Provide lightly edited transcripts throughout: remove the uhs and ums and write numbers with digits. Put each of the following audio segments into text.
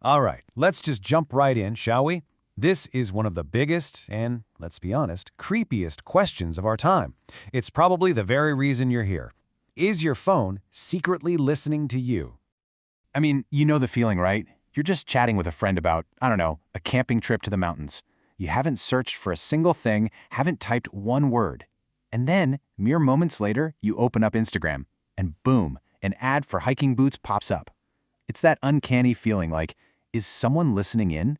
All right, let's just jump right in, shall we? This is one of the biggest and, let's be honest, creepiest questions of our time. It's probably the very reason you're here. Is your phone secretly listening to you? I mean, you know the feeling, right? You're just chatting with a friend about, I don't know, a camping trip to the mountains. You haven't searched for a single thing, haven't typed one word. And then, mere moments later, you open up Instagram, and boom, an ad for hiking boots pops up. It's that uncanny feeling like, is someone listening in?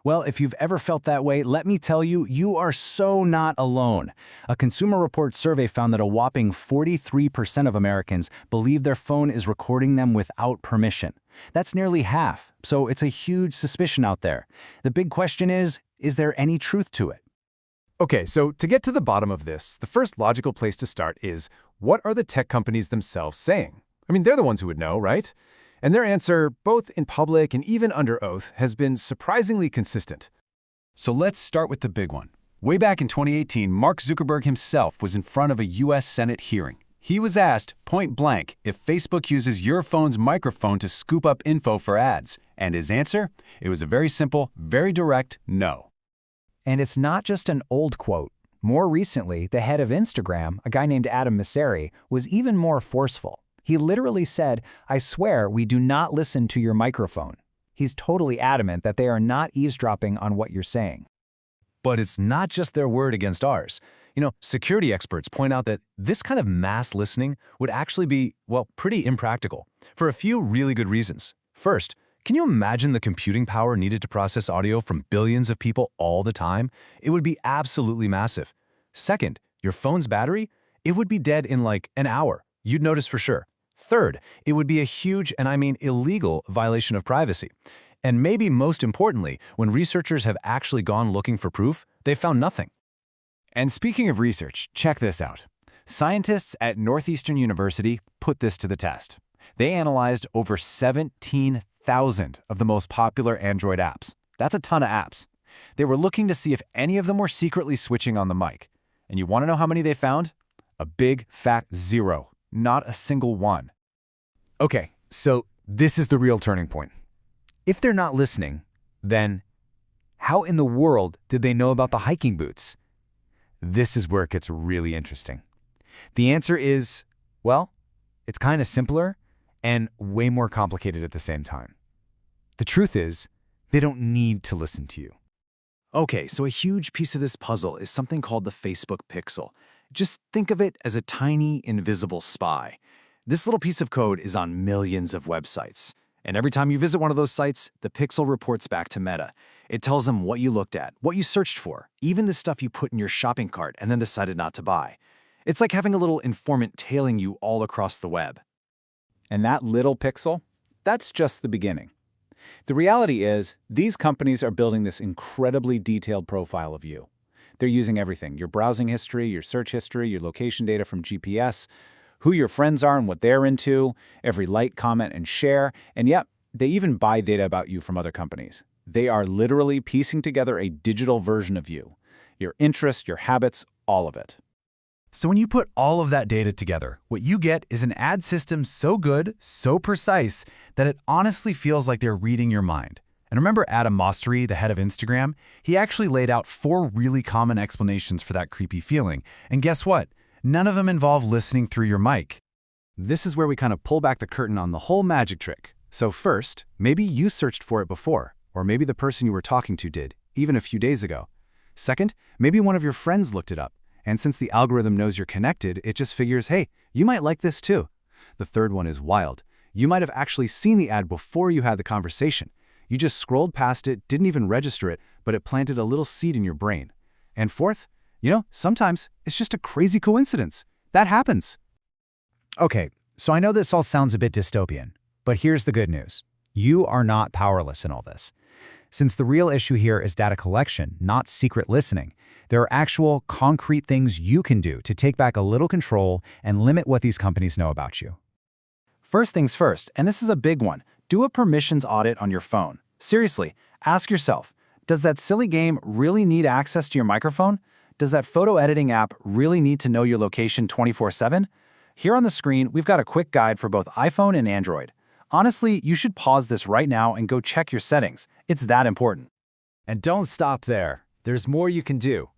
Well, if you've ever felt that way, let me tell you, you are so not alone. A Consumer Reports survey found that a whopping 43% of Americans believe their phone is recording them without permission. That's nearly half, so it's a huge suspicion out there. The big question is there any truth to it? Okay, so to get to the bottom of this, the first logical place to start is, what are the tech companies themselves saying? I mean, they're the ones who would know, right? And their answer, both in public and even under oath, has been surprisingly consistent. So let's start with the big one. Way back in 2018, Mark Zuckerberg himself was in front of a U.S. Senate hearing. He was asked, point blank, if Facebook uses your phone's microphone to scoop up info for ads. And his answer? It was a very simple, very direct no. And it's not just an old quote. More recently, the head of Instagram, a guy named Adam Mosseri, was even more forceful. He literally said, "I swear we do not listen to your microphone." He's totally adamant that they are not eavesdropping on what you're saying. But it's not just their word against ours. Security experts point out that this kind of mass listening would actually be, well, pretty impractical, for a few really good reasons. First, can you imagine the computing power needed to process audio from billions of people all the time? It would be absolutely massive. Second, your phone's battery? It would be dead in like an hour. You'd notice for sure. Third, it would be a huge, and I mean illegal, violation of privacy. And maybe most importantly, when researchers have actually gone looking for proof, they found nothing. And speaking of research, check this out. Scientists at Northeastern University put this to the test. They analyzed over 17,000 of the most popular Android apps. That's a ton of apps. They were looking to see if any of them were secretly switching on the mic. And you want to know how many they found? A big, fat zero. Not a single one. Okay, so this is the real turning point. If they're not listening, then how in the world did they know about the hiking boots? This is where it gets really interesting. The answer is, well, it's kind of simpler and way more complicated at the same time. The truth is, they don't need to listen to you. Okay, so a huge piece of this puzzle is something called the Facebook Pixel. Just think of it as a tiny, invisible spy. This little piece of code is on millions of websites. And every time you visit one of those sites, the Pixel reports back to Meta. It tells them what you looked at, what you searched for, even the stuff you put in your shopping cart and then decided not to buy. It's like having a little informant tailing you all across the web. And that little pixel? That's just the beginning. The reality is, these companies are building this incredibly detailed profile of you. They're using everything, your browsing history, your search history, your location data from GPS, who your friends are and what they're into, every like, comment, and share, and yep, they even buy data about you from other companies. They are literally piecing together a digital version of you. Your interests, your habits, all of it. So when you put all of that data together, what you get is an ad system so good, so precise, that it honestly feels like they're reading your mind. And remember Adam Mosseri, the head of Instagram? He actually laid out 4 really common explanations for that creepy feeling. And guess what? None of them involve listening through your mic. This is where we kind of pull back the curtain on the whole magic trick. So first, maybe you searched for it before, or maybe the person you were talking to did, even a few days ago. Second, maybe one of your friends looked it up. And since the algorithm knows you're connected, it just figures, hey, you might like this too. The third one is wild. You might have actually seen the ad before you had the conversation. You just scrolled past it, didn't even register it, but it planted a little seed in your brain. And fourth, sometimes it's just a crazy coincidence. That happens. Okay, so I know this all sounds a bit dystopian, but here's the good news. You are not powerless in all this. Since the real issue here is data collection, not secret listening, there are actual, concrete things you can do to take back a little control and limit what these companies know about you. First things first, and this is a big one, do a permissions audit on your phone. Seriously, ask yourself, does that silly game really need access to your microphone? Does that photo editing app really need to know your location 24/7? Here on the screen, we've got a quick guide for both iPhone and Android. Honestly, you should pause this right now and go check your settings. It's that important. And don't stop there. There's more you can do.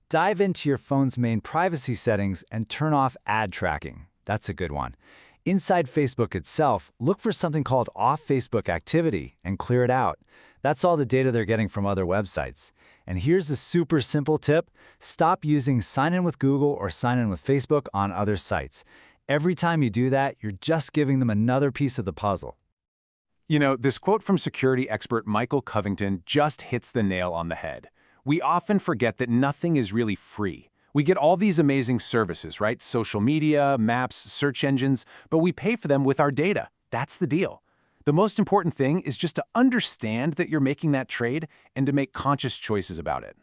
Dive into your phone's main privacy settings and turn off ad tracking. That's a good one. Inside Facebook itself, look for something called Off Facebook Activity and clear it out. That's all the data they're getting from other websites. And here's a super simple tip. Stop using Sign In with Google or Sign In with Facebook on other sites. Every time you do that, you're just giving them another piece of the puzzle. You know, this quote from security expert Michael Covington just hits the nail on the head. We often forget that nothing is really free. We get all these amazing services, right? Social media, maps, search engines, but we pay for them with our data. That's the deal. The most important thing is just to understand that you're making that trade and to make conscious choices about it.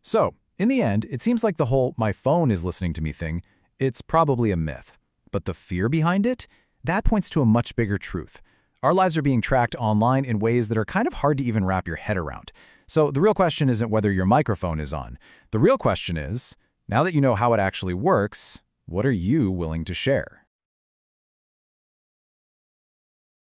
So, in the end, it seems like the whole "my phone is listening to me" thing, it's probably a myth. But the fear behind it? That points to a much bigger truth. Our lives are being tracked online in ways that are kind of hard to even wrap your head around. So the real question isn't whether your microphone is on. The real question is, now that you know how it actually works, what are you willing to share?